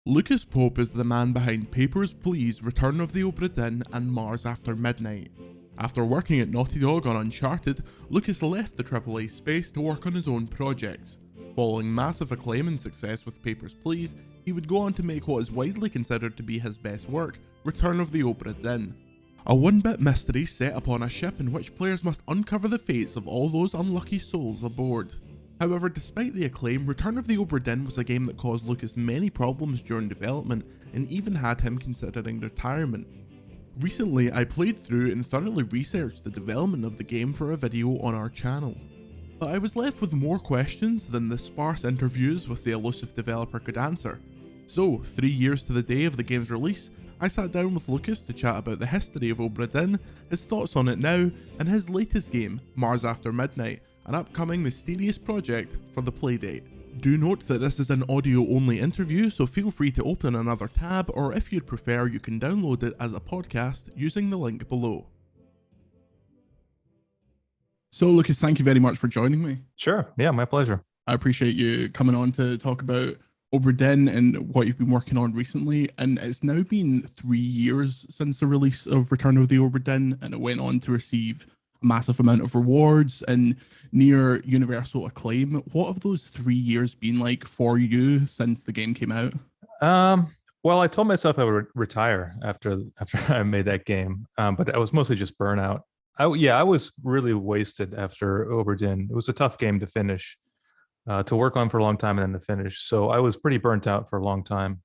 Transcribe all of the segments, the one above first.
Lucas Pope is the man behind Papers, Please, Return of the Obra Dinn and Mars After Midnight. After working at Naughty Dog on Uncharted, Lucas left the AAA space to work on his own projects. Following massive acclaim and success with Papers, Please, he would go on to make what is widely considered to be his best work, Return of the Obra Dinn. A one-bit mystery set upon a ship in which players must uncover the fates of all those unlucky souls aboard. However, despite the acclaim, Return of the Obra Dinn was a game that caused Lucas many problems during development and even had him considering retirement. Recently, I played through and thoroughly researched the development of the game for a video on our channel. But I was left with more questions than the sparse interviews with the elusive developer could answer. So, 3 years to the day of the game's release, I sat down with Lucas to chat about the history of Obra Dinn, his thoughts on it now, and his latest game, Mars After Midnight, an upcoming mysterious project for the Playdate. Do note that this is an audio-only interview, so feel free to open another tab, or if you'd prefer, you can download it as a podcast using the link below. So Lucas, thank you very much for joining me. Sure, yeah, my pleasure. I appreciate you coming on to talk about Obra Dinn and what you've been working on recently, and it's now been 3 years since the release of Return of the Obra Dinn, and it went on to receive a massive amount of rewards and near universal acclaim. What have those 3 years been like for you since the game came out? Well, I told myself I would retire after I made that game, but I was mostly just burnout. I was really wasted after Obra Dinn. It was a tough game to finish, to work on for a long time and then to finish. So I was pretty burnt out for a long time.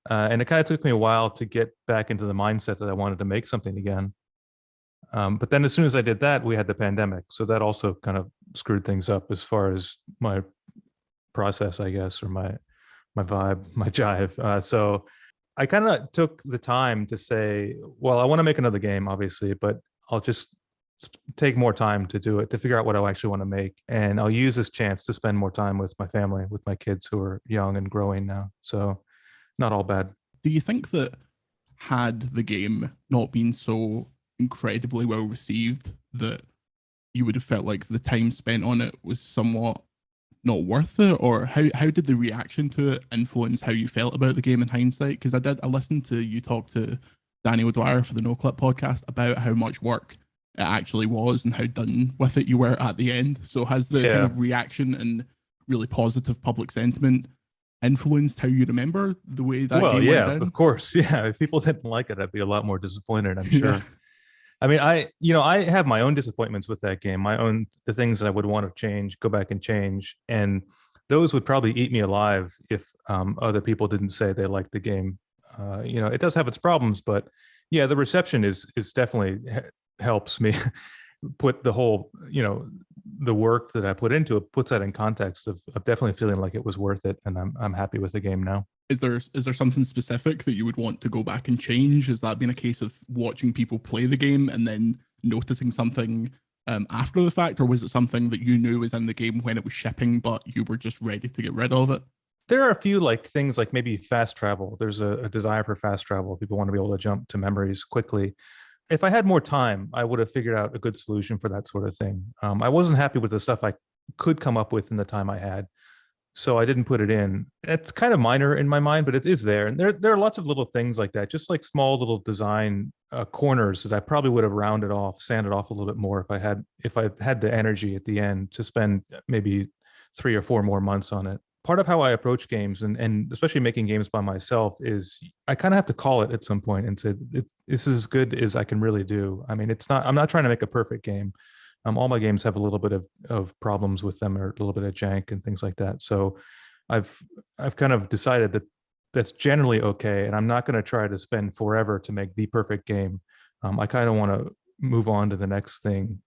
And it kind of took me a while to get back into the mindset that I wanted to make something again. But then as soon as I did that, we had the pandemic. So that also kind of screwed things up as far as my process, I guess, or my vibe, my jive. So I kind of took the time to say, well, I want to make another game, obviously, but I'll just take more time to do it, to figure out what I actually want to make. And I'll use this chance to spend more time with my family, with my kids who are young and growing now. So not all bad. Do you think that had the game not been so incredibly well received, that you would have felt like the time spent on it was somewhat not worth it? Or how did the reaction to it influence how you felt about the game in hindsight? Because I listened to you talk to Danny O'Dwyer for the No Clip podcast about how much work it actually was and how done with it you were at the end. So has the kind of reaction and really positive public sentiment influenced how you remember the way that game went down? Of course. Yeah, if people didn't like it, I'd be a lot more disappointed, I'm sure. I mean, I have my own disappointments with that game, the things that I would want to change, go back and change. And those would probably eat me alive if other people didn't say they liked the game. It does have its problems, but yeah, the reception is definitely helps me put the whole, the work that I put into it, puts that in context of definitely feeling like it was worth it. And I'm happy with the game now. Is there something specific that you would want to go back and change? Has that been a case of watching people play the game and then noticing something after the fact, or was it something that you knew was in the game when it was shipping, but you were just ready to get rid of it? There are a few things like maybe fast travel. There's a desire for fast travel. People want to be able to jump to memories quickly. If I had more time, I would have figured out a good solution for that sort of thing. I wasn't happy with the stuff I could come up with in the time I had, so I didn't put it in. It's kind of minor in my mind, but it is there. And there are lots of little things like that, just like small little design corners that I probably would have rounded off, sanded off a little bit more if I had the energy at the end to spend maybe 3 or 4 more months on it. Part of how I approach games, and especially making games by myself, is I kind of have to call it at some point and say, this is as good as I can really do. I mean, I'm not trying to make a perfect game. All my games have a little bit of problems with them, or a little bit of jank and things like that. So I've kind of decided that that's generally okay. And I'm not going to try to spend forever to make the perfect game. I kind of want to move on to the next thing.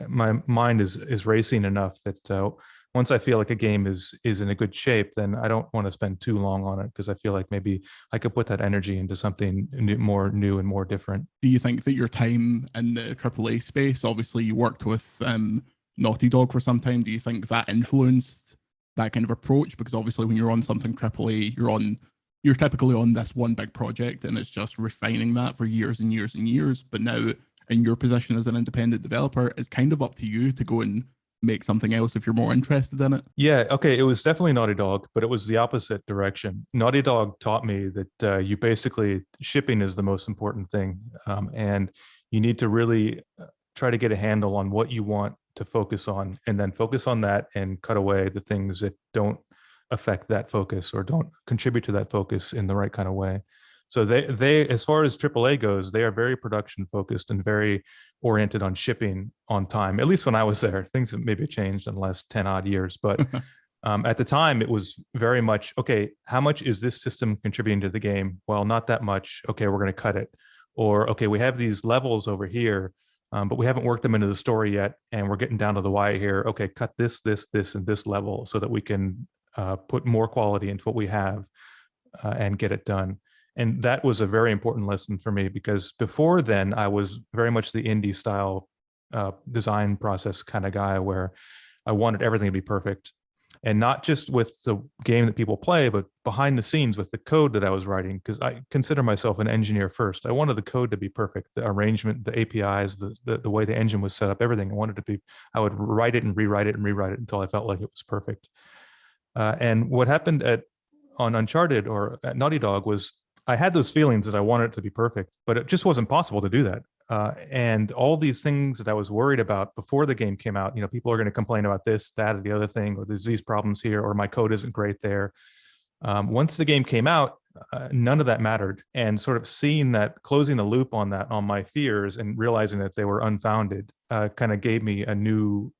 My mind is racing enough that once I feel like a game is in a good shape, then I don't want to spend too long on it, because I feel like maybe I could put that energy into something more new and more different. Do you think that your time in the AAA space, obviously you worked with Naughty Dog for some time, do you think that influenced that kind of approach? Because obviously when you're on something AAA, you're typically on this one big project, and it's just refining that for years and years and years. But now in your position as an independent developer, it's kind of up to you to go and make something else if you're more interested in it? Yeah, okay. It was definitely Naughty Dog, but it was the opposite direction. Naughty Dog taught me that you basically shipping is the most important thing, and you need to really try to get a handle on what you want to focus on, and then focus on that and cut away the things that don't affect that focus or don't contribute to that focus in the right kind of way. So they as far as AAA goes, they are very production focused and very oriented on shipping on time. At least when I was there, things have maybe changed in the last 10 odd years, but at the time it was very much, okay, how much is this system contributing to the game? Well, not that much. Okay, we're going to cut it. Or okay, we have these levels over here, but we haven't worked them into the story yet, and we're getting down to the wire here. Okay, cut this, and this level so that we can put more quality into what we have and get it done. And that was a very important lesson for me, because before then I was very much the indie style design process kind of guy, where I wanted everything to be perfect, and not just with the game that people play, but behind the scenes with the code that I was writing, because I consider myself an engineer first. I wanted the code to be perfect, the arrangement, the APIs, the way the engine was set up, everything. I wanted to be, I would write it and rewrite it and rewrite it until I felt like it was perfect. And what happened on Uncharted or at Naughty Dog was I had those feelings that I wanted it to be perfect, but it just wasn't possible to do that. And all these things that I was worried about before the game came out, people are going to complain about this, that, or the other thing, or there's these problems here, or my code isn't great there. Once the game came out, none of that mattered. And sort of seeing that, closing the loop on that, on my fears, and realizing that they were unfounded, kind of gave me a new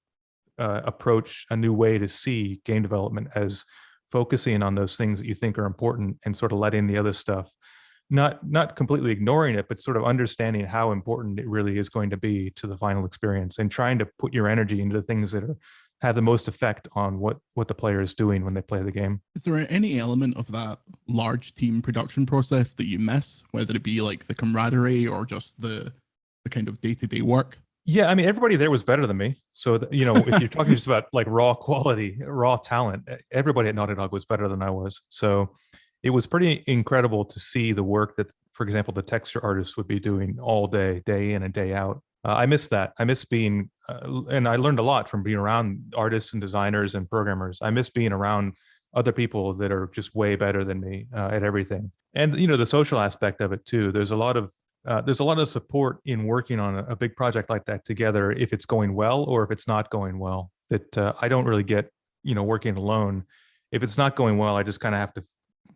approach, a new way to see game development, as focusing on those things that you think are important and sort of letting the other stuff, not completely ignoring it, but sort of understanding how important it really is going to be to the final experience, and trying to put your energy into the things that have the most effect on what the player is doing when they play the game. Is there any element of that large team production process that you miss, whether it be like the camaraderie or just the kind of day-to-day work? Yeah, I mean, everybody there was better than me. So, if you're talking just about like raw quality, raw talent, everybody at Naughty Dog was better than I was. So it was pretty incredible to see the work that, for example, the texture artists would be doing all day, day in and day out. I miss that. I miss being, and I learned a lot from being around artists and designers and programmers. I miss being around other people that are just way better than me at everything. And, the social aspect of it too. There's a lot of support in working on a big project like that together, if it's going well or if it's not going well, that I don't really get, working alone. If it's not going well, I just kind of have to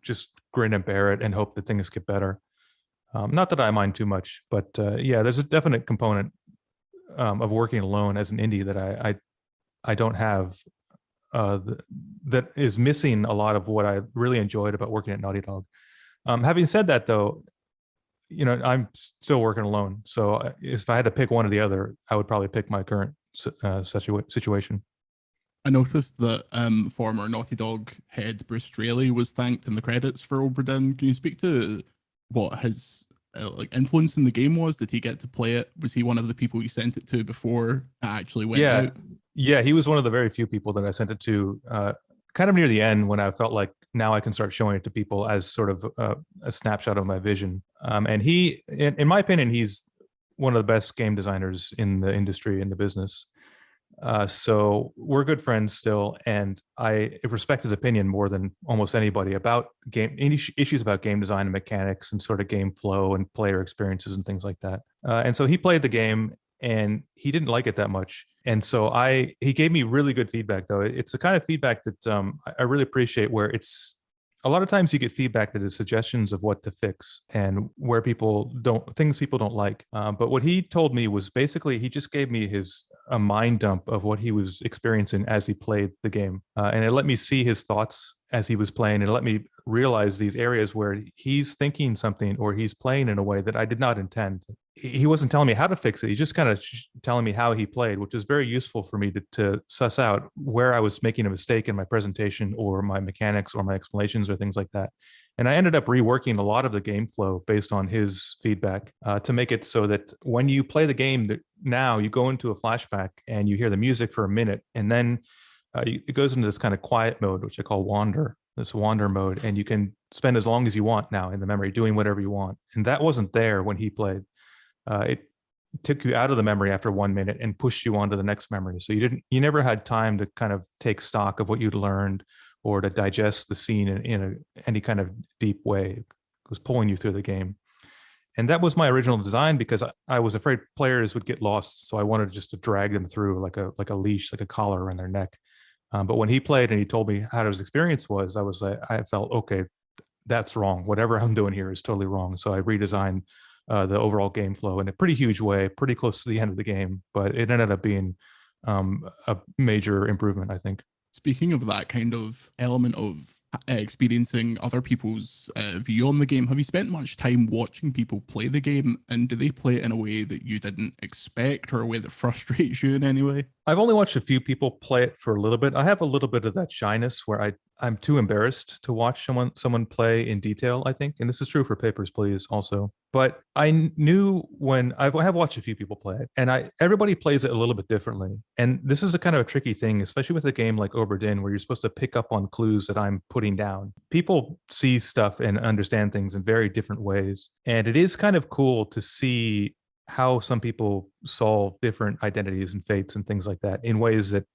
just grin and bear it and hope that things get better. Not that I mind too much, but yeah, there's a definite component of working alone as an indie that I don't have, that is missing a lot of what I really enjoyed about working at Naughty Dog. Having said that, though, I'm still working alone. So if I had to pick one or the other, I would probably pick my current situation. I noticed that former Naughty Dog head Bruce Straley was thanked in the credits for Obra Dinn. Can you speak to what his influence in the game was? Did he get to play it? Was he one of the people you sent it to before it actually went out? Yeah, he was one of the very few people that I sent it to kind of near the end, when I felt like now I can start showing it to people as sort of a snapshot of my vision. And he, in my opinion, he's one of the best game designers in the industry, in the business. So we're good friends still, and I respect his opinion more than almost anybody about any issues about game design and mechanics and sort of game flow and player experiences and things like that. And so he played the game and he didn't like it that much. And so he gave me really good feedback, though. It's the kind of feedback that I really appreciate, where it's a lot of times you get feedback that is suggestions of what to fix and where things people don't like. But what he told me was basically, he just gave me a mind dump of what he was experiencing as he played the game. And it let me see his thoughts as he was playing, and let me realize these areas where he's thinking something or he's playing in a way that I did not intend. He wasn't telling me how to fix it. He's just kind of telling me how he played, which is very useful for me to suss out where I was making a mistake in my presentation or my mechanics or my explanations or things like that. And I ended up reworking a lot of the game flow based on his feedback to make it so that when you play the game, now you go into a flashback and you hear the music for a minute, and then it goes into this kind of quiet mode, which I call this wander mode, and you can spend as long as you want now in the memory doing whatever you want. And that wasn't there when he played. took you out of the memory after 1 minute and pushed you onto the next memory. So you never had time to kind of take stock of what you'd learned or to digest the scene any kind of deep way. It was pulling you through the game. And that was my original design because I was afraid players would get lost. So I wanted just to drag them through like a leash, like a collar around their neck. But when he played and he told me how his experience was, I felt, okay, that's wrong. Whatever I'm doing here is totally wrong. So I redesigned the overall game flow in a pretty huge way, pretty close to the end of the game. But it ended up being a major improvement, I think. Speaking of that kind of element of experiencing other people's view on the game, have you spent much time watching people play the game, and do they play it in a way that you didn't expect or a way that frustrates you in any way? I've only watched a few people play it for a little bit. I have a little bit of that shyness where I'm too embarrassed to watch someone play in detail, I think. And this is true for Papers, Please also. But I knew when I have watched a few people play it, and everybody plays it a little bit differently. And this is a kind of a tricky thing, especially with a game like Obra Dinn, where you're supposed to pick up on clues that I'm putting down. People see stuff and understand things in very different ways. And it is kind of cool to see how some people solve different identities and fates and things like that in ways that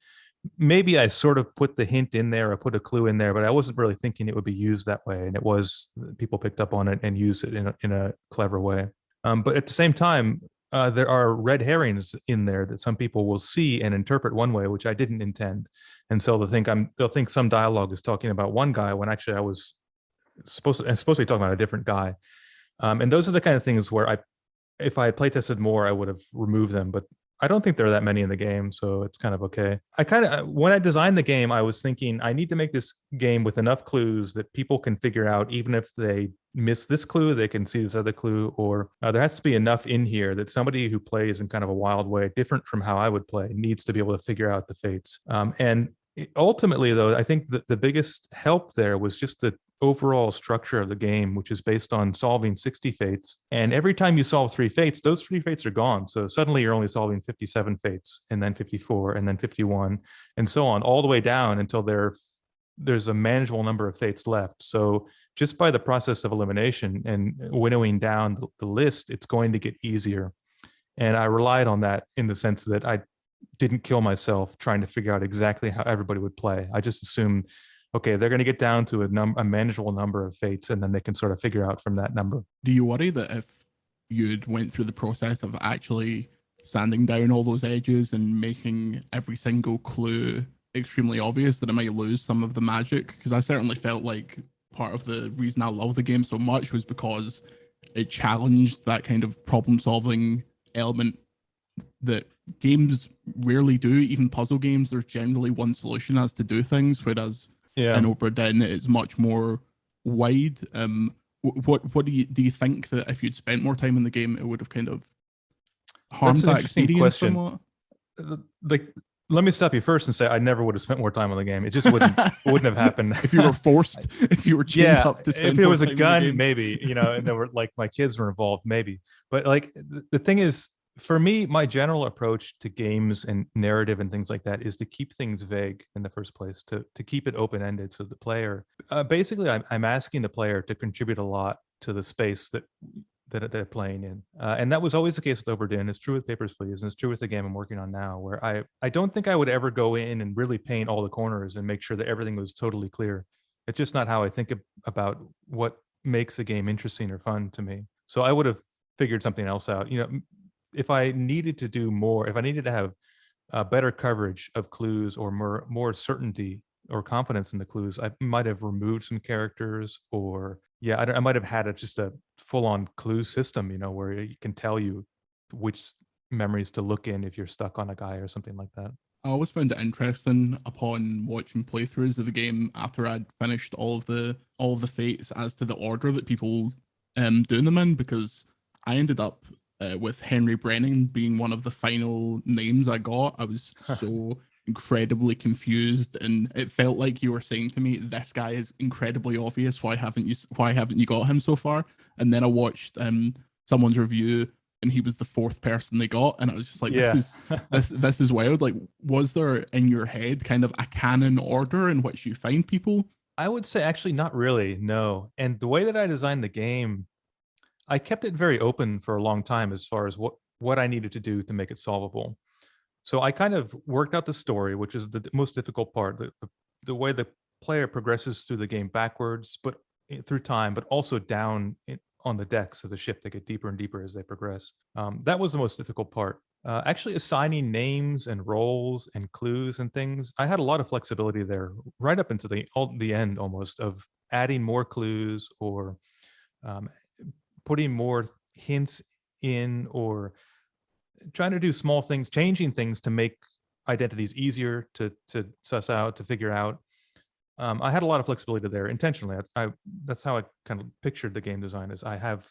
maybe I sort of put the hint in there or put a clue in there, but I wasn't really thinking it would be used that way. And it was, people picked up on it and used it in a clever way. But at the same time, there are red herrings in there that some people will see and interpret one way, which I didn't intend. And so they'll think some dialogue is talking about one guy when actually I was supposed to be talking about a different guy. And those are the kind of things where if I had playtested more, I would have removed them, but I don't think there are that many in the game, so it's kind of okay. When I designed the game, I was thinking I need to make this game with enough clues that people can figure out, even if they miss this clue, they can see this other clue, or there has to be enough in here that somebody who plays in kind of a wild way, different from how I would play, needs to be able to figure out the fates. And ultimately, though, I think that the biggest help there was just the overall structure of the game, which is based on solving 60 fates. And every time you solve 3 fates, those 3 fates are gone. So suddenly you're only solving 57 fates, and then 54, and then 51, and so on, all the way down until there's a manageable number of fates left. So just by the process of elimination and winnowing down the list, it's going to get easier. And I relied on that in the sense that I didn't kill myself trying to figure out exactly how everybody would play. I just assumed, okay, they're going to get down to a manageable number of fates, and then they can sort of figure out from that number. Do you worry that if you'd went through the process of actually sanding down all those edges and making every single clue extremely obvious, that it might lose some of the magic? Because I certainly felt like part of the reason I love the game so much was because it challenged that kind of problem-solving element that games rarely do. Even puzzle games, there's generally one solution as to do things, whereas in Obra Dinn it's much more wide. What do you think that if you'd spent more time in the game, it would have kind of harmed that experience somewhat? Like, let me stop you first and say I never would have spent more time on the game. It just wouldn't have happened. If you were forced, if you were chained up to spend if it more was a time gun, maybe, and there were like my kids were involved, maybe. But like the thing is, for me, my general approach to games and narrative and things like that is to keep things vague in the first place, to keep it open-ended. So the player, basically, I'm asking the player to contribute a lot to the space that they're playing in. And that was always the case with Obra Dinn. It's true with Papers, Please, and it's true with the game I'm working on now, where I don't think I would ever go in and really paint all the corners and make sure that everything was totally clear. It's just not how I think about what makes a game interesting or fun to me. So I would have figured something else out. If I needed to do more, if I needed to have better coverage of clues or more certainty or confidence in the clues, I might have removed some characters, or I might have had just a full-on clue system, where it can tell you which memories to look in if you're stuck on a guy or something like that. I always found it interesting upon watching playthroughs of the game after I'd finished all of the fates as to the order that people doing them in, because I ended up with Henry Brennan being one of the final names I got. I was so incredibly confused, and it felt like you were saying to me, this guy is incredibly obvious, why haven't you got him so far? And then I watched someone's review, and he was the 4th person they got, and I was just like, this is wild. Like, was there in your head kind of a canon order in which you find people? I would say actually not really, no. And the way that I designed the game, I kept it very open for a long time as far as what I needed to do to make it solvable. So I kind of worked out the story, which is the most difficult part, the way the player progresses through the game backwards, but through time, but also down on the decks of the ship. They get deeper and deeper as they progress. That was the most difficult part. Actually assigning names and roles and clues and things, I had a lot of flexibility there, right up into the end almost, of adding more clues or putting more hints in, or trying to do small things, changing things to make identities easier to suss out, to figure out. I had a lot of flexibility there intentionally. That's how I kind of pictured the game design, is I have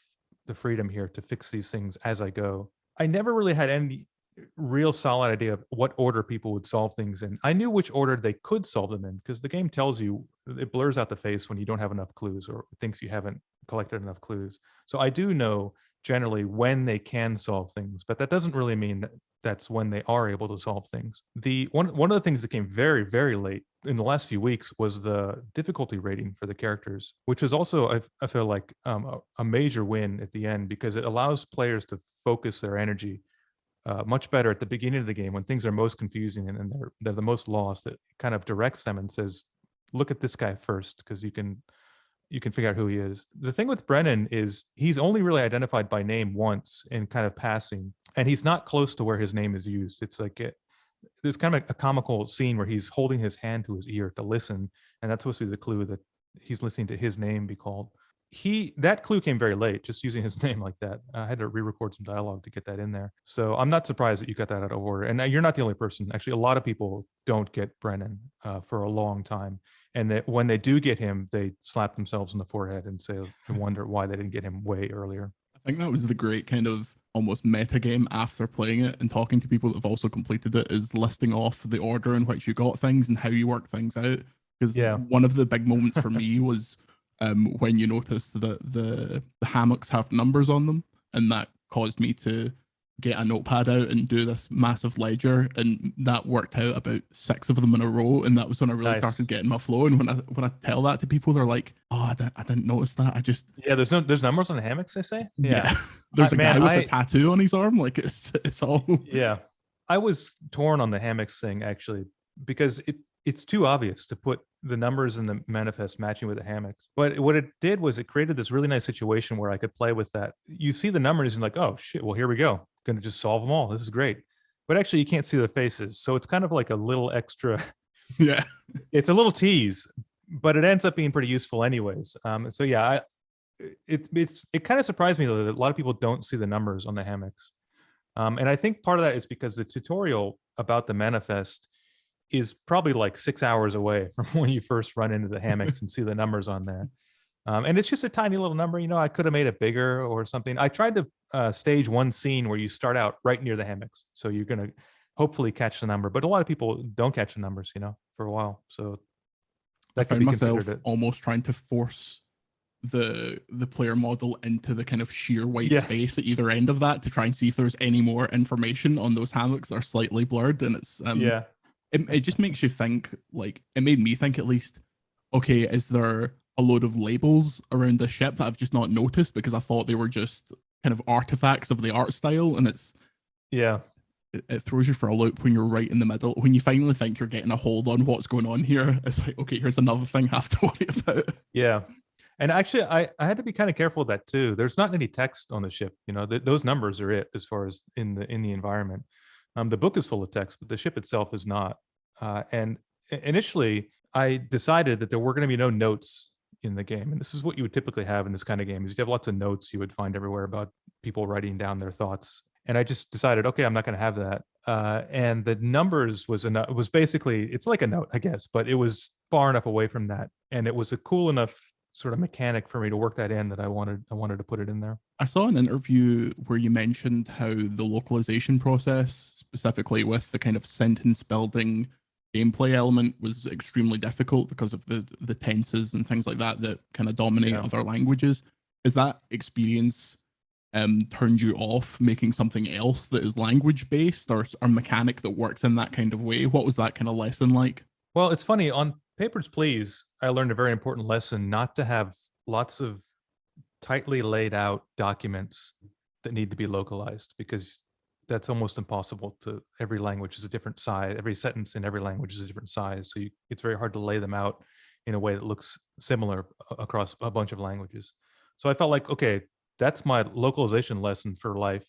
the freedom here to fix these things as I go. I never really had any real solid idea of what order people would solve things in. I knew which order they could solve them in, because the game tells you, it blurs out the face when you don't have enough clues or thinks you haven't collected enough clues. So I do know generally when they can solve things, but that doesn't really mean that that's when they are able to solve things. One of the things that came very, very late in the last few weeks was the difficulty rating for the characters, which is also, I feel like, a major win at the end, because it allows players to focus their energy much better at the beginning of the game when things are most confusing and they're the most lost. It kind of directs them and says, look at this guy first, because you can figure out who he is. The thing with Brennan is he's only really identified by name once in kind of passing, and he's not close to where his name is used. It's like there's kind of a comical scene where he's holding his hand to his ear to listen, and that's supposed to be the clue that he's listening to his name be called. That clue came very late, just using his name like that. I had to re-record some dialogue to get that in there. So I'm not surprised that you got that out of order. And you're not the only person. Actually, a lot of people don't get Brennan for a long time. And that when they do get him, they slap themselves on the forehead and say, and wonder why they didn't get him way earlier. I think that was the great kind of almost meta game after playing it and talking to people that have also completed it, is listing off the order in which you got things and how you work things out. Because one of the big moments for me was when you notice that the hammocks have numbers on them, and that caused me to get a notepad out and do this massive ledger, and that worked out about 6 of them in a row, and that was when I really started getting my flow. And when I tell that to people, they're like, "Oh, I didn't notice that. I just..." Yeah, there's numbers on the hammocks, they say. Yeah. There's a guy with a tattoo on his arm. Like it's all. Yeah, I was torn on the hammocks thing, actually, because it's too obvious to put the numbers in the manifest matching with the hammocks. But what it did was it created this really nice situation where I could play with that. You see the numbers and like, oh shit, well, here we go. Gonna just solve them all. This is great. But actually you can't see the faces. So it's kind of like a little extra. Yeah. It's a little tease, but it ends up being pretty useful anyways. So yeah, it kind of surprised me though that a lot of people don't see the numbers on the hammocks. And I think part of that is because the tutorial about the manifest is probably like 6 hours away from when you first run into the hammocks and see the numbers on there. And it's just a tiny little number. I could have made it bigger or something. I tried to stage one scene where you start out right near the hammocks. So you're going to hopefully catch the number. But a lot of people don't catch the numbers, for a while. So I found myself almost trying to force the player model into the kind of sheer white space at either end of that to try and see if there's any more information on those hammocks that are slightly blurred. And it's it just makes you think, like, it made me think at least, okay, is there a load of labels around the ship that I've just not noticed because I thought they were just kind of artifacts of the art style? And it's it throws you for a loop when you're right in the middle. When you finally think you're getting a hold on what's going on here, it's like, okay, here's another thing I have to worry about. Yeah. And actually, I had to be kind of careful with that too. There's not any text on the ship. Those numbers are it as far as in the environment. The book is full of text, but the ship itself is not. And initially, I decided that there were going to be no notes in the game. And this is what you would typically have in this kind of game, is you have lots of notes you would find everywhere about people writing down their thoughts. And I just decided, okay, I'm not going to have that. And the numbers was basically, it's like a note, I guess, but it was far enough away from that. And it was a cool enough sort of mechanic for me to work that in that I wanted to put it in there. I saw an interview where you mentioned how the localization process, specifically with the kind of sentence building gameplay element, was extremely difficult because of the tenses and things like that kind of dominate other languages. Is that experience turned you off making something else that is language based or a mechanic that works in that kind of way? What was that kind of lesson like? Well, it's funny, on Papers, Please, I learned a very important lesson not to have lots of tightly laid out documents that need to be localized, because that's almost impossible. To every language is a different size. Every sentence in every language is a different size. So it's very hard to lay them out in a way that looks similar across a bunch of languages. So I felt like, okay, that's my localization lesson for life,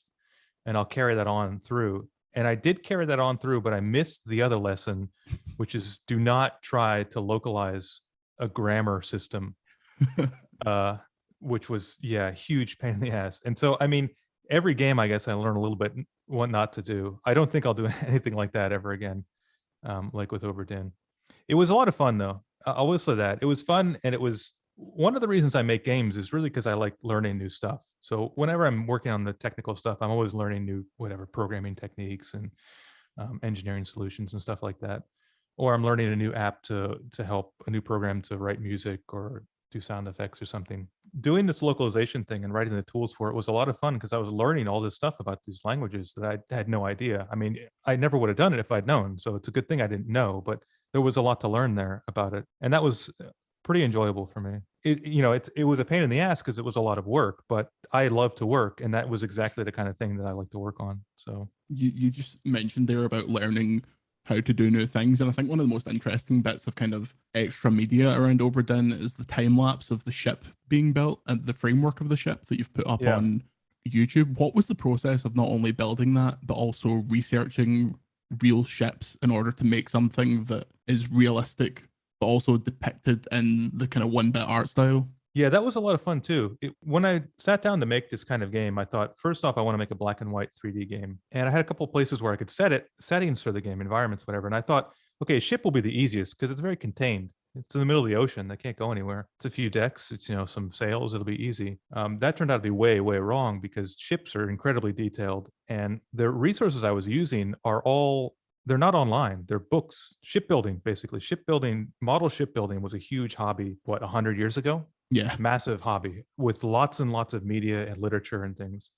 and I'll carry that on through. And I did carry that on through, but I missed the other lesson, which is do not try to localize a grammar system, uh, which was, yeah, a huge pain in the ass. And so, I mean, every game, I guess I learn a little bit what not to do. I don't think I'll do anything like that ever again, like with Obra Dinn. It was a lot of fun, though. I will say that. It was fun, and it was one of the reasons I make games is really because I like learning new stuff. So whenever I'm working on the technical stuff, I'm always learning new whatever programming techniques and engineering solutions and stuff like that. Or I'm learning a new app to help a new program to write music or do sound effects or something. Doing this localization thing and writing the tools for it was a lot of fun because I was learning all this stuff about these languages that I had no idea. I mean, I never would have done it if I'd known. So it's a good thing I didn't know, but there was a lot to learn there about it. And that was pretty enjoyable for me. It was a pain in the ass because it was a lot of work, but I love to work, and that was exactly the kind of thing that I like to work on. So you just mentioned there about learning how to do new things, and I think one of the most interesting bits of kind of extra media around Obra Dinn is the time lapse of the ship being built and the framework of the ship that you've put up yeah. on YouTube. What was the process of not only building that but also researching real ships in order to make something that is realistic but also depicted in the kind of one-bit art style? Yeah, that was a lot of fun too. When I sat down to make this kind of game, I thought, first off, I want to make a black and white 3D game. And I had a couple of places where I could settings for the game, environments, whatever. And I thought, okay, a ship will be the easiest because it's very contained. It's in the middle of the ocean. They can't go anywhere. It's a few decks. It's, some sails. It'll be easy. That turned out to be way, way wrong because ships are incredibly detailed. And the resources I was using they're not online. They're books. Shipbuilding, basically. Model shipbuilding was a huge hobby, 100 years ago? Yeah. Massive hobby with lots and lots of media and literature and things.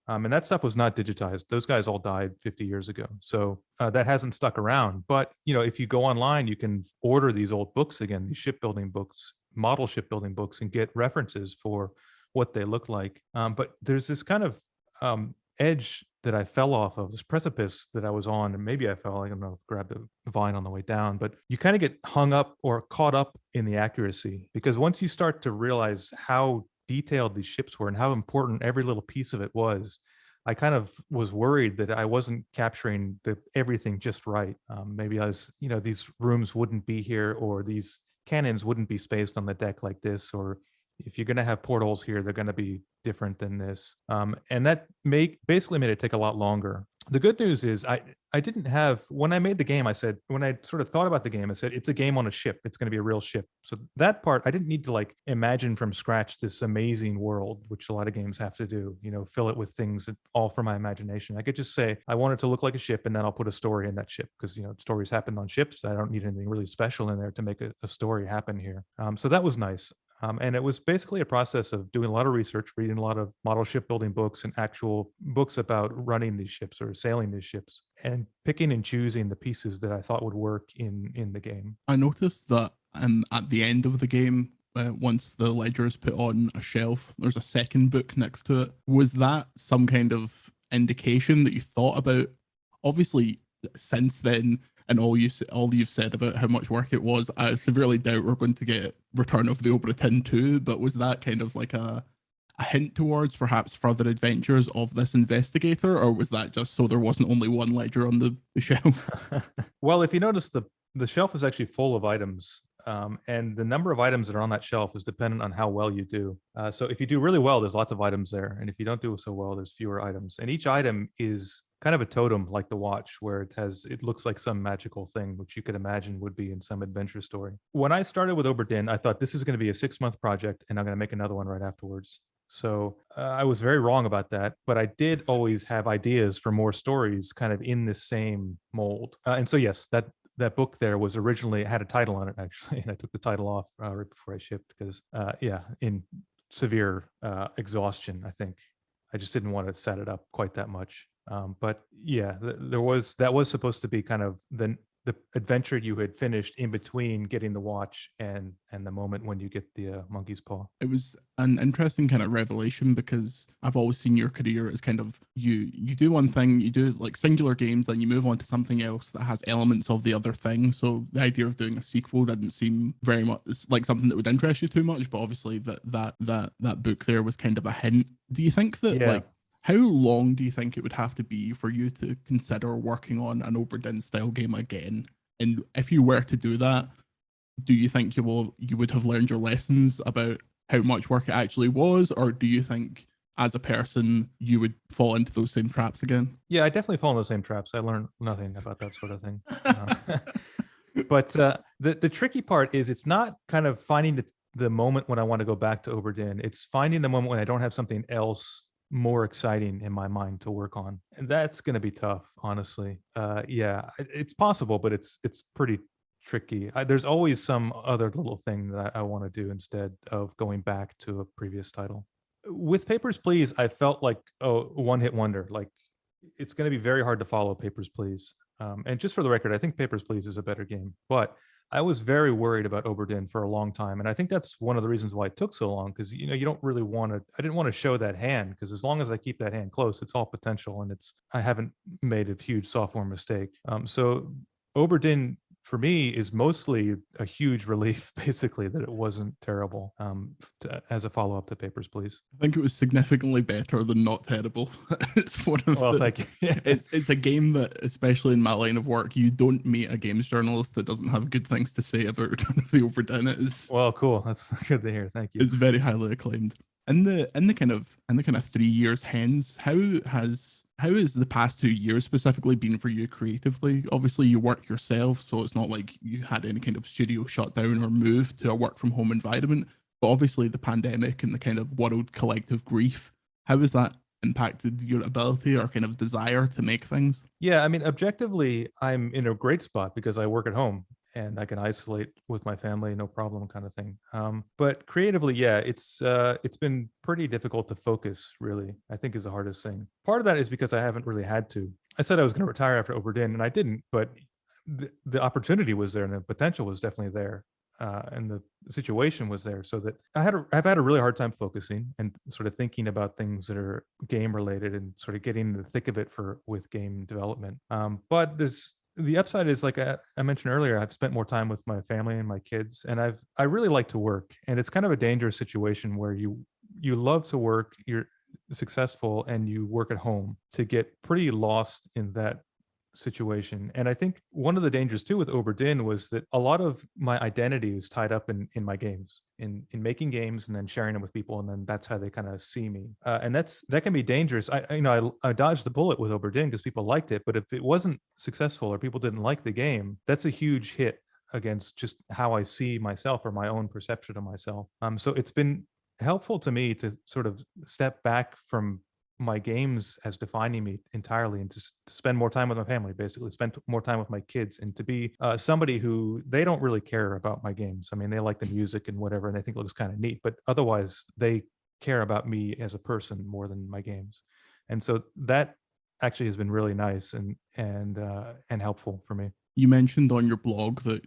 And that stuff was not digitized. Those guys all died 50 years ago. So that hasn't stuck around. But, if you go online, you can order these old books again, these shipbuilding books, model shipbuilding books, and get references for what they look like. But there's this kind of edge that I fell off of, this precipice that I was on, and maybe I fell, I don't know, grabbed a vine on the way down, but you kind of get hung up or caught up in the accuracy, because once you start to realize how detailed these ships were and how important every little piece of it was, I kind of was worried that I wasn't capturing everything just right. Maybe I was, these rooms wouldn't be here, or these cannons wouldn't be spaced on the deck like this, or if you're going to have portholes here, they're going to be different than this. And that basically made it take a lot longer. The good news is I didn't have, when I made the game, when I sort of thought about the game, I said, it's a game on a ship. It's going to be a real ship. So that part, I didn't need to imagine from scratch this amazing world, which a lot of games have to do, fill it with things all from my imagination. I could just say, I want it to look like a ship, and then I'll put a story in that ship because, stories happen on ships. I don't need anything really special in there to make a story happen here. So that was nice. And it was basically a process of doing a lot of research, reading a lot of model shipbuilding books and actual books about running these ships or sailing these ships, and picking and choosing the pieces that I thought would work in the game. I noticed that at the end of the game, once the ledger is put on a shelf, there's a second book next to it. Was that some kind of indication that you thought about? Obviously, since then, and all you've said about how much work it was, I severely doubt we're going to get Return of the Obra Dinn 2, but was that kind of like a hint towards perhaps further adventures of this investigator, or was that just so there wasn't only one ledger on the shelf? Well, if you notice, the shelf is actually full of items, and the number of items that are on that shelf is dependent on how well you do. So if you do really well, there's lots of items there, and if you don't do so well, there's fewer items. And each item is kind of a totem, like the watch, where it looks like some magical thing, which you could imagine would be in some adventure story. When I started with Obra Dinn, I thought this is going to be a 6-month project, and I'm going to make another one right afterwards. So I was very wrong about that, but I did always have ideas for more stories kind of in this same mold. And so, yes, that book there was originally, had a title on it, actually, and I took the title off right before I shipped because, in severe exhaustion, I think. I just didn't want to set it up quite that much. But yeah, that was supposed to be kind of the the adventure you had finished in between getting the watch and the moment when you get the monkey's paw. It was an interesting kind of revelation, because I've always seen your career as kind of you do one thing, you do like singular games, then you move on to something else that has elements of the other thing. So the idea of doing a sequel didn't seem very much like something that would interest you too much, but obviously that book there was kind of a hint. Do you think that Yeah. like how long do you think it would have to be for you to consider working on an Obra Dinn style game again? And if you were to do that, do you think you would have learned your lessons about how much work it actually was, or do you think as a person you would fall into those same traps again? Yeah, I definitely fall in those same traps. I learned nothing about that sort of thing. But the tricky part is it's not kind of finding the moment when I want to go back to Obra Dinn. It's finding the moment when I don't have something else more exciting in my mind to work on, and that's going to be tough, honestly. Yeah, it's possible, but it's pretty tricky. There's always some other little thing that I want to do instead of going back to a previous title. With Papers, Please, I felt like a one-hit wonder. Like, it's going to be very hard to follow Papers, Please. And just for the record, I think Papers, Please is a better game, but I was very worried about Obra Dinn for a long time, and I think that's one of the reasons why it took so long. Because you don't really want to. I didn't want to show that hand, because as long as I keep that hand close, it's all potential, and I haven't made a huge sophomore mistake. So Obra Dinn for me is mostly a huge relief, basically, that it wasn't terrible as a follow-up to Papers, Please. I think it was significantly better than not terrible. It's one of Thank you. It's a game that, especially in my line of work, you don't meet a games journalist that doesn't have good things to say about Return of the Obra Dinn. It is Well, cool. That's good to hear. Thank you. It's very highly acclaimed. In the kind of 3 years hence, how has the past 2 years specifically been for you creatively? Obviously, you work yourself, so it's not like you had any kind of studio shut down or move to a work from home environment. But obviously, the pandemic and the kind of world collective grief, how has that impacted your ability or kind of desire to make things? Yeah, I mean, objectively, I'm in a great spot because I work at home and I can isolate with my family, no problem, kind of thing. But creatively, yeah, it's been pretty difficult to focus. Really, I think is the hardest thing. Part of that is because I haven't really had to. I said I was going to retire after Obra Dinn, and I didn't. But the opportunity was there, and the potential was definitely there. And the situation was there, so that I've had a really hard time focusing and sort of thinking about things that are game related and sort of getting in the thick of it with game development. But the upside is, like I mentioned earlier, I've spent more time with my family and my kids, and I really like to work. And it's kind of a dangerous situation where you love to work, you're successful, and you work at home, to get pretty lost in that situation. And I think one of the dangers too with Obra Dinn was that a lot of my identity is tied up in my games, in making games and then sharing them with people, and then that's how they kind of see me. And that can be dangerous. I dodged the bullet with Obra Dinn because people liked it, but if it wasn't successful or people didn't like the game, that's a huge hit against just how I see myself or my own perception of myself. So it's been helpful to me to sort of step back from my games as defining me entirely, and to spend more time with my family, basically spend more time with my kids, and to be somebody who they don't really care about my games. I mean, they like the music and whatever, and they think it looks kind of neat, but otherwise they care about me as a person more than my games. And so that actually has been really nice and helpful for me. You mentioned on your blog that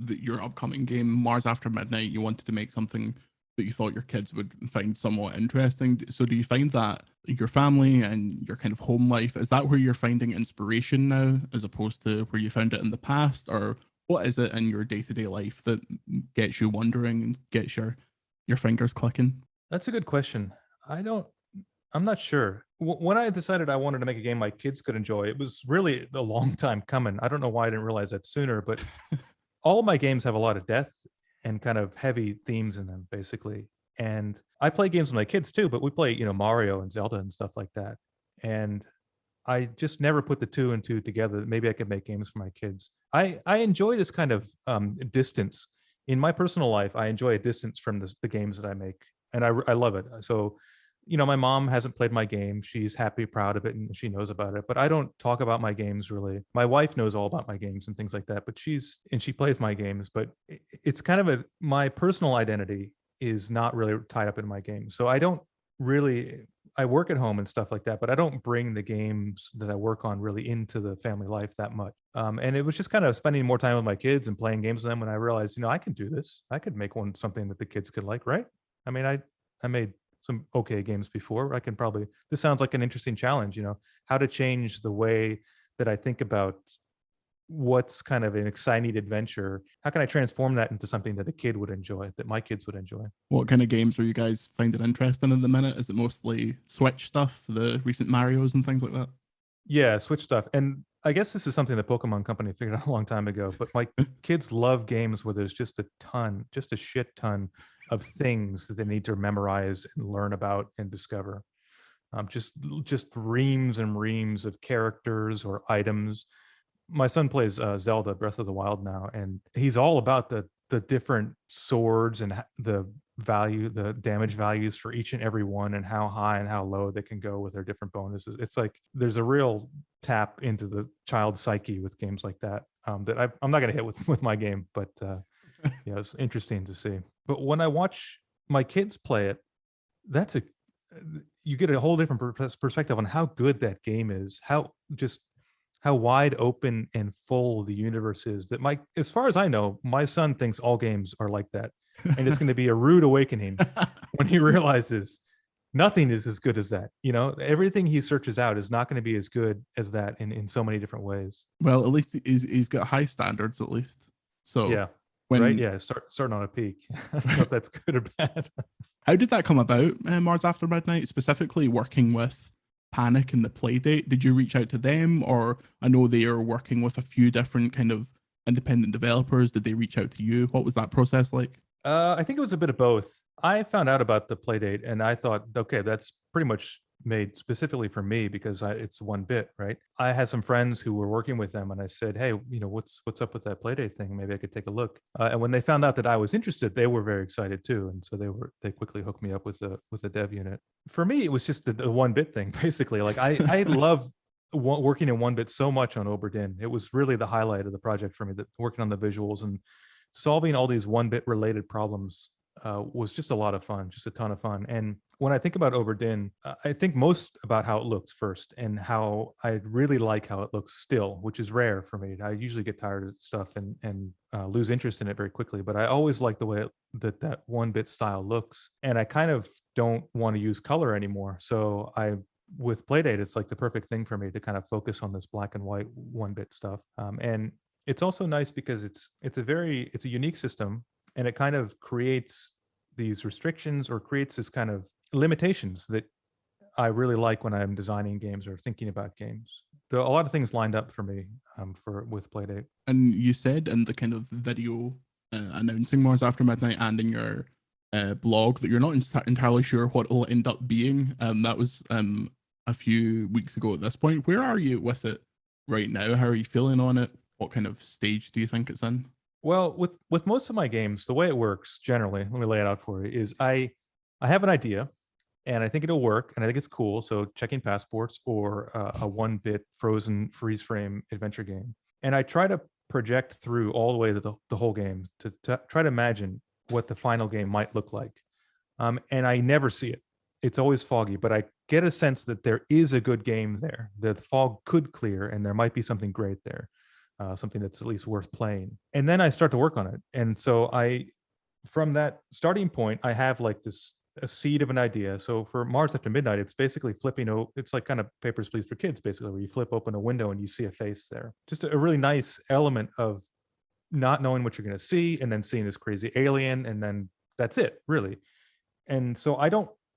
your upcoming game, Mars After Midnight, you wanted to make something that you thought your kids would find somewhat interesting. So do you find that your family and your kind of home life, is that where you're finding inspiration now as opposed to where you found it in the past? Or what is it in your day-to-day life that gets you wondering and gets your fingers clicking? That's a good question. I'm not sure. When I decided I wanted to make a game my kids could enjoy, it was really a long time coming. I don't know why I didn't realize that sooner, but all of my games have a lot of death and kind of heavy themes in them, basically. And I play games with my kids too, but we play, Mario and Zelda and stuff like that. And I just never put the two and two together. Maybe I could make games for my kids. I enjoy this kind of distance. In my personal life, I enjoy a distance from the games that I make. And I love it. So, my mom hasn't played my game. She's happy, proud of it, and she knows about it. But I don't talk about my games really. My wife knows all about my games and things like that. But she plays my games. But it's kind of my personal identity is not really tied up in my games. So I don't really, I work at home and stuff like that, but I don't bring the games that I work on really into the family life that much. And it was just kind of spending more time with my kids and playing games with them when I realized, I can do this. I could make something that the kids could like, right? I mean, I made some okay games before. I can probably, this sounds like an interesting challenge, how to change the way that I think about what's kind of an exciting adventure. How can I transform that into something that a kid would enjoy, that my kids would enjoy? What kind of games are you guys finding interesting at the minute? Is it mostly Switch stuff, the recent Marios and things like that? Yeah, Switch stuff. And I guess this is something the Pokemon Company figured out a long time ago, but my kids love games where there's just a shit ton of things that they need to memorize and learn about and discover. Just reams and reams of characters or items. My son plays Zelda Breath of the Wild now, and he's all about the different swords and the damage values for each and every one, and how high and how low they can go with their different bonuses. It's like there's a real tap into the child's psyche with games like that, that I'm not going to hit with my game, but yeah, it's interesting to see. But when I watch my kids play it, you get a whole different perspective on how good that game is, how wide open and full the universe is. That as far as I know, my son thinks all games are like that. And it's going to be a rude awakening when he realizes nothing is as good as that. Everything he searches out is not going to be as good as that in so many different ways. Well, at least he's got high standards, at least. So yeah, right. Yeah, starting on a peak. I don't know if that's good or bad. How did that come about, Mars After Midnight, specifically working with Panic and the Playdate? Did you reach out to them, or I know they are working with a few different kind of independent developers? Did they reach out to you? What was that process like? I think it was a bit of both. I found out about the Playdate and I thought, okay, that's pretty much made specifically for me because it's 1-bit, right? I had some friends who were working with them, and I said, hey, what's up with that Playdate thing? Maybe I could take a look. And when they found out that I was interested, they were very excited too, and so they quickly hooked me up with a dev unit. For me, it was just the 1-bit thing, basically. Like I love working in 1-bit so much on Obra Dinn. It was really the highlight of the project for me. That working on the visuals and solving all these 1-bit related problems was just a lot of fun, just a ton of fun. And when I think about Obra Dinn, I think most about how it looks first, and how I really like how it looks still, which is rare for me. I usually get tired of stuff and lose interest in it very quickly, but I always like the way that 1-bit style looks. And I kind of don't want to use color anymore. So with Playdate, it's like the perfect thing for me to kind of focus on this black and white 1-bit stuff. And it's also nice because it's a unique system, and it kind of creates these restrictions or creates this kind of limitations that I really like when I'm designing games or thinking about games. There are a lot of things lined up for me with Playdate. And you said in the kind of video announcing Mars After Midnight and in your blog that you're not entirely sure what it'll end up being. That was a few weeks ago at this point. Where are you with it right now? How are you feeling on it? What kind of stage do you think it's in? Well, with most of my games, the way it works generally, let me lay it out for you, is I have an idea and I think it'll work and I think it's cool. So checking passports or a 1-bit frozen freeze frame adventure game. And I try to project through all the way to the whole game to try to imagine what the final game might look like. And I never see it. It's always foggy, but I get a sense that there is a good game there. The fog could clear and there might be something great there. Something that's at least worth playing. And then I start to work on it. And so from that starting point, I have like a seed of an idea. So for Mars After Midnight, it's basically it's like kind of Papers, Please for Kids, basically, where you flip open a window and you see a face there. Just a really nice element of not knowing what you're going to see and then seeing this crazy alien. And then that's it, really. And so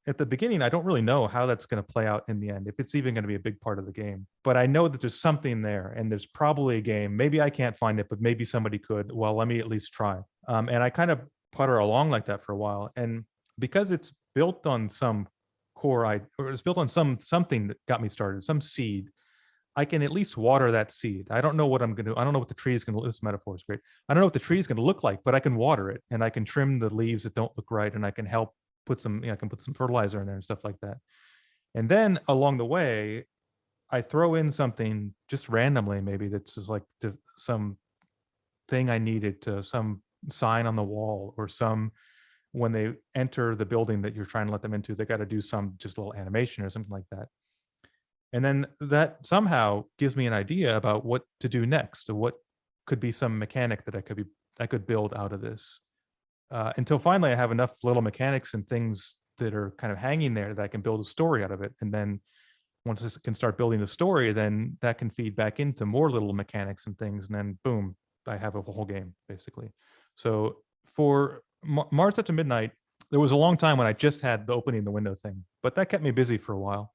at the beginning, I don't really know how that's going to play out in the end, if it's even going to be a big part of the game. But I know that there's something there, and there's probably a game. Maybe I can't find it, but maybe somebody could. Well, let me at least try. And I kind of putter along like that for a while. And because it's built on some or it's built on something that got me started, some seed, I can at least water that seed. I don't know what I'm going to. I don't know what the tree is going to. This metaphor is great. I don't know what the tree is going to look like, but I can water it, and I can trim the leaves that don't look right, and I can help I can put some fertilizer in there and stuff like that. And then along the way, I throw in something just randomly, maybe that's just like some thing I needed, to some sign on the wall or some when they enter the building that you're trying to let them into, they got to do some just little animation or something like that. And then that somehow gives me an idea about what to do next, or what could be some mechanic that I could build out of this. Until finally I have enough little mechanics and things that are kind of hanging there that I can build a story out of it. And then once this can start building a story, then that can feed back into more little mechanics and things. And then boom, I have a whole game basically. So for Mars After Midnight, there was a long time when I just had the opening the window thing, but that kept me busy for a while.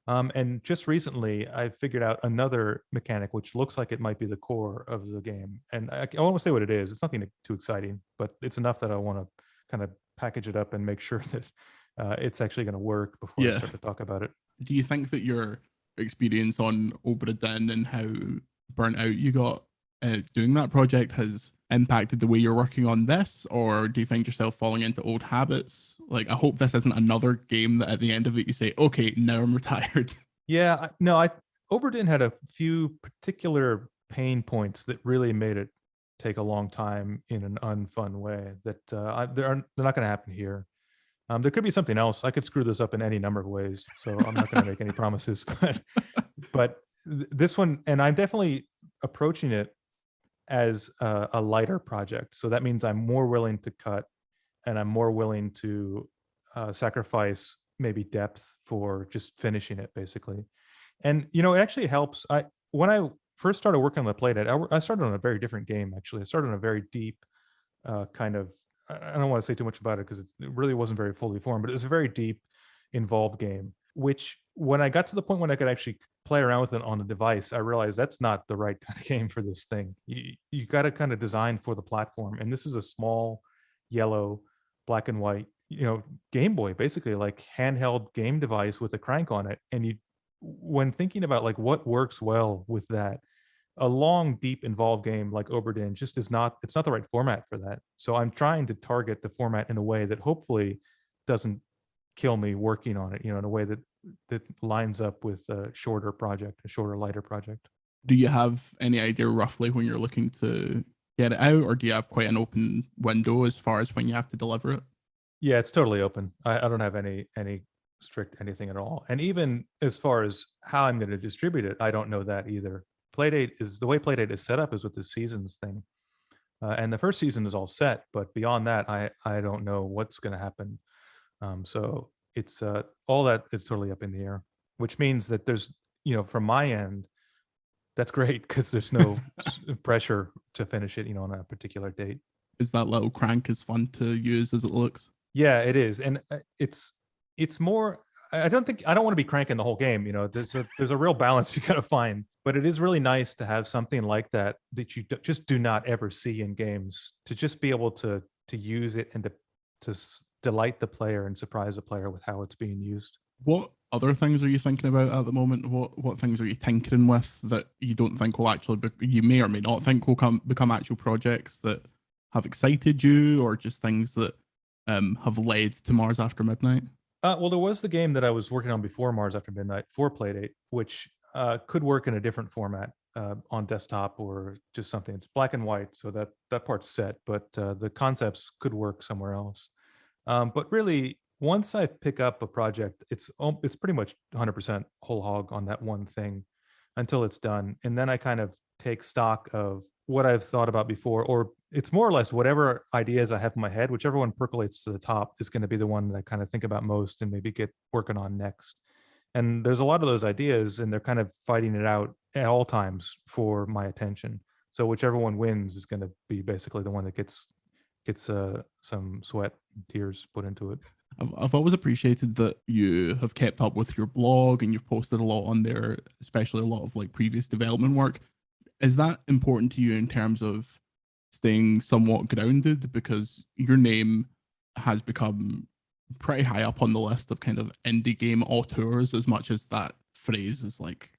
And just recently, I figured out another mechanic which looks like it might be the core of the game. And I won't say what it is. It's nothing too exciting, but it's enough that I want to kind of package it up and make sure that it's actually going to work before I start to talk about it. Do you think that your experience on Obra Dinn and how burnt out you got doing that project has impacted the way you're working on this, or do you find yourself falling into old habits? Like, I hope this isn't another game that at the end of it you say, okay, now I'm retired. Yeah, no, Obra Dinn had a few particular pain points that really made it take a long time in an unfun way that they're not going to happen here. There could be something else. I could screw this up in any number of ways, so I'm not going to make any promises. But this one, and I'm definitely approaching it as a lighter project. So that means I'm more willing to cut, and I'm more willing to sacrifice maybe depth for just finishing it, basically. And it actually helps. When I first started working on the Playdate, I started on a very different game. Actually, I started on a very deep kind of. I don't want to say too much about it because it really wasn't very fully formed, but it was a very deep, involved game. Which, when I got to the point when I could actually play around with it on the device, I realized that's not the right kind of game for this thing. You got to kind of design for the platform, and this is a small, yellow, black and white, Game Boy, basically like handheld game device with a crank on it. And when thinking about like what works well with that, a long, deep, involved game like Obra Dinn just it's not the right format for that. So I'm trying to target the format in a way that hopefully doesn't kill me working on it, in a way that lines up with a shorter project, a shorter, lighter project. Do you have any idea roughly when you're looking to get it out, or do you have quite an open window as far as when you have to deliver it? Yeah, it's totally open. I don't have any strict anything at all. And even as far as how I'm going to distribute it, I don't know that either. The way Playdate is set up is with the seasons thing. And the first season is all set, but beyond that, I don't know what's going to happen. So it's all that is totally up in the air, which means that there's, from my end, that's great because there's no pressure to finish it, on a particular date. Is that little crank as fun to use as it looks? Yeah, it is, and it's more. I don't want to be cranking the whole game. There's a real balance you got to find, but it is really nice to have something like that you just do not ever see in games. To just be able to use it and to delight the player and surprise the player with how it's being used. What other things are you thinking about at the moment? What things are you tinkering with that you don't think will actually you may or may not think will become actual projects that have excited you, or just things that have led to Mars After Midnight? Well, there was the game that I was working on before Mars After Midnight for Playdate, which could work in a different format on desktop or just something. It's black and white, so that part's set, but the concepts could work somewhere else. But really, once I pick up a project, it's pretty much 100% whole hog on that one thing until it's done, and then I kind of take stock of what I've thought about before, or it's more or less whatever ideas I have in my head, whichever one percolates to the top is going to be the one that I kind of think about most and maybe get working on next. And there's a lot of those ideas, and they're kind of fighting it out at all times for my attention. So whichever one wins is going to be basically the one that gets some sweat and tears put into it. I've always appreciated that you have kept up with your blog and you've posted a lot on there, especially a lot of like previous development work. Is that important to you in terms of staying somewhat grounded? Because your name has become pretty high up on the list of kind of indie game auteurs, as much as that phrase is like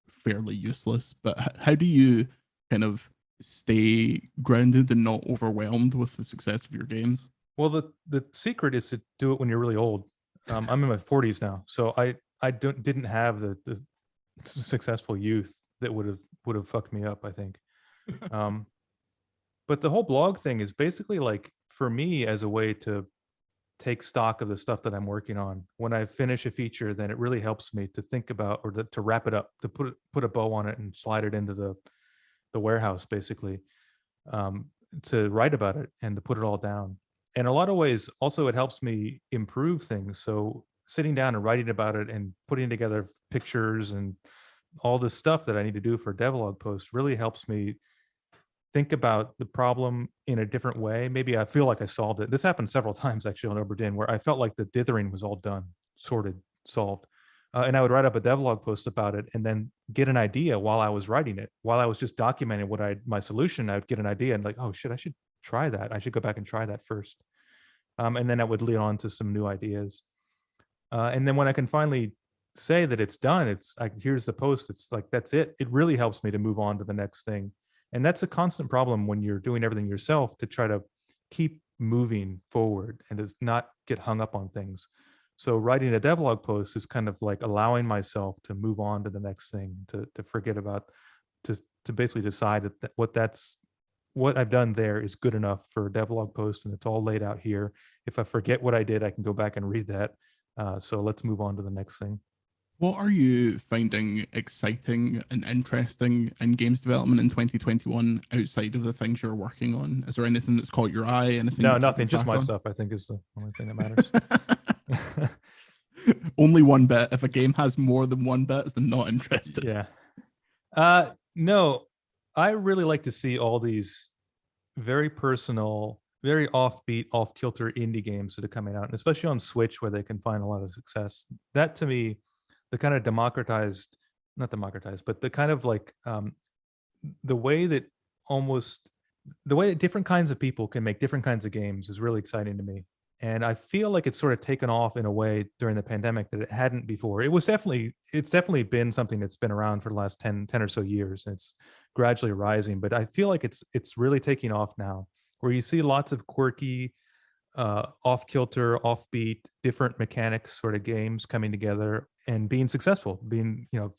fairly useless. But how do you kind of stay grounded and not overwhelmed with the success of your games? Well, the secret is to do it when you're really old. I'm in my 40s now, so I didn't have the successful youth that would have fucked me up, I think. But the whole blog thing is basically like, for me, as a way to take stock of the stuff that I'm working on. When I finish a feature, then it really helps me to think about, or to wrap it up, to put a bow on it and slide it into the warehouse, basically, um, to write about it and to put it all down. In a lot of ways, also, it helps me improve things. So sitting down and writing about it and putting together pictures and all this stuff that I need to do for a devlog post really helps me think about the problem in a different way. Maybe I feel like I solved it. This happened several times actually on Obra Dinn, where I felt like the dithering was all done, sorted, solved. And I would write up a devlog post about it and then get an idea while I was writing it. While I was just documenting my solution, I would get an idea and like, oh shit, I should try that. I should go back and try that first. And then that would lead on to some new ideas. And then when I can finally say that it's done, it's like, here's the post. It's like, that's it. It really helps me to move on to the next thing. And that's a constant problem when you're doing everything yourself, to try to keep moving forward and to not get hung up on things. So writing a devlog post is kind of like allowing myself to move on to the next thing, to forget about, to basically decide that what I've done there is good enough for a devlog post, and it's all laid out here. If I forget what I did, I can go back and read that. So let's move on to the next thing. What are you finding exciting and interesting in games development in 2021 outside of the things you're working on? Is there anything that's caught your eye? Anything? No, nothing. Just my stuff, I think, is the only thing that matters. Only one bit. If a game has more than one bit, then not interested. Yeah. No, I really like to see all these very personal, very offbeat, off-kilter indie games that are coming out, and especially on Switch, where they can find a lot of success. That, to me, the kind of not democratized, but the kind of like the way that different kinds of people can make different kinds of games is really exciting to me. And I feel like it's sort of taken off in a way during the pandemic that it hadn't before. It's definitely been something that's been around for the last 10 or so years, and it's gradually rising. But I feel like it's really taking off now, where you see lots of quirky, off-kilter, offbeat, different mechanics sort of games coming together and being successful,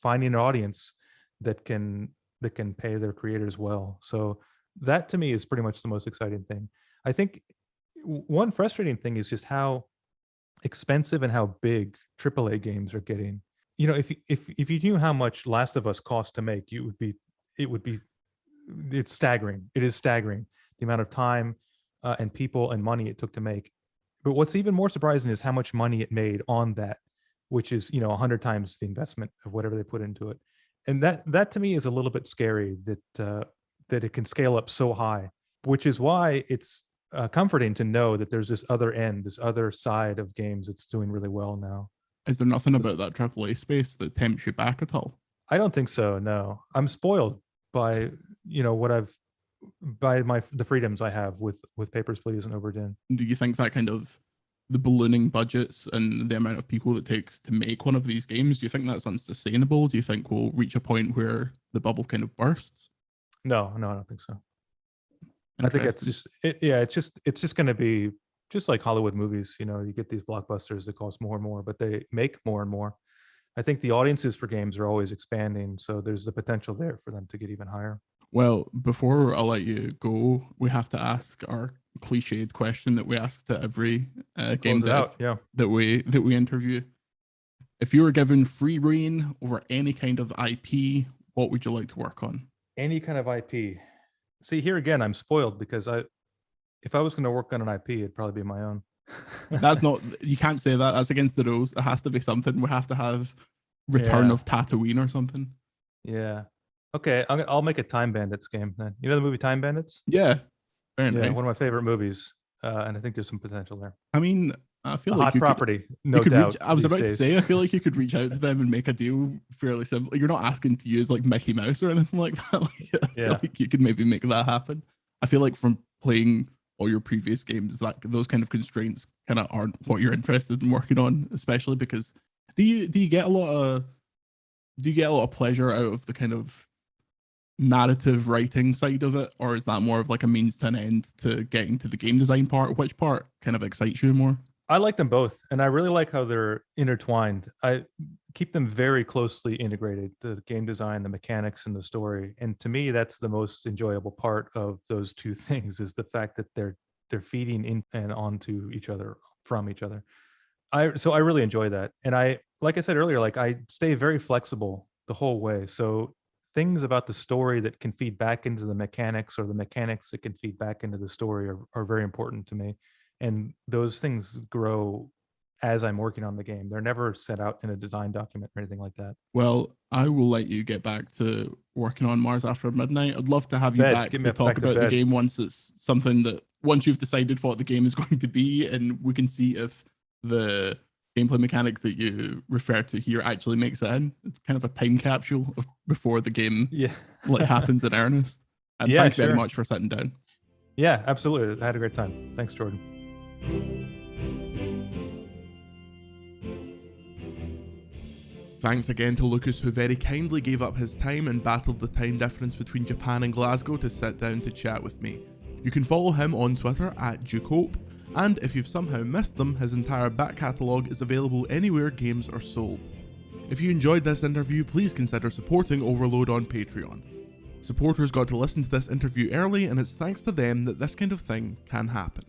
finding an audience that can pay their creators well. So that, to me, is pretty much the most exciting thing. I think one frustrating thing is just how expensive and how big AAA games are getting. If you knew how much Last of Us cost to make, it's staggering. It is staggering, the amount of time and people and money it took to make. But what's even more surprising is how much money it made on that, which is 100 times the investment of whatever they put into it. And that to me is a little bit scary, that it can scale up so high, which is why it's comforting to know that there's this other side of games that's doing really well now. Is there nothing about that AAA space that tempts you back at all? I don't think so. No, I'm spoiled by the freedoms I have with Papers, Please and Obra Dinn. Do you think that kind of the ballooning budgets and the amount of people it takes to make one of these games, do you think that's unsustainable? Do you think we'll reach a point where the bubble kind of bursts? No, I don't think so. I think it's just going to be just like Hollywood movies. You get these blockbusters that cost more and more, but they make more and more. I think the audiences for games are always expanding, so there's the potential there for them to get even higher. Well, before I let you go, we have to ask our cliched question that we ask to every game dev that we interview. If you were given free reign over any kind of IP, what would you like to work on? Any kind of IP. See, here again, I'm spoiled, because if I was going to work on an IP, it'd probably be my own. That's not, you can't say that. That's against the rules. It has to be something. We have to have Return of Tatooine or something. Yeah. Okay, I'll make a Time Bandits game then. You know the movie Time Bandits? Yeah. Very nice. One of my favorite movies, and I think there's some potential there. I mean, I feel like hot property, no doubt. I was about to say, I feel like you could reach out to them and make a deal fairly simple. You're not asking to use like Mickey Mouse or anything like that. I feel like you could maybe make that happen. I feel like from playing all your previous games, that those kind of constraints kind of aren't what you're interested in working on, especially because do you get a lot of pleasure out of the kind of narrative writing side of it, or is that more of like a means to an end to getting to the game design part? Which part kind of excites you more? I like them both, and I really like how they're intertwined. I keep them very closely integrated, the game design, the mechanics, and the story. And to me, that's the most enjoyable part of those two things, is the fact that they're feeding in and onto each other from each other. So I really enjoy that. And like I said earlier, like I stay very flexible the whole way. So things about the story that can feed back into the mechanics, or the mechanics that can feed back into the story, are very important to me. And those things grow as I'm working on the game. They're never set out in a design document or anything like that. Well, I will let you get back to working on Mars After Midnight. I'd love to have you back to talk about the game once you've decided what the game is going to be, and we can see if the gameplay mechanic that you refer to here actually makes it in. It's kind of a time capsule of before the game happens in earnest. And thank you very much for sitting down. Yeah, absolutely. I had a great time. Thanks, Jordan. Thanks again to Lucas, who very kindly gave up his time and battled the time difference between Japan and Glasgow to sit down to chat with me. You can follow him on Twitter at Dukehope, and if you've somehow missed them, his entire back catalogue is available anywhere games are sold. If you enjoyed this interview, please consider supporting Overlode on Patreon. Supporters got to listen to this interview early, and it's thanks to them that this kind of thing can happen.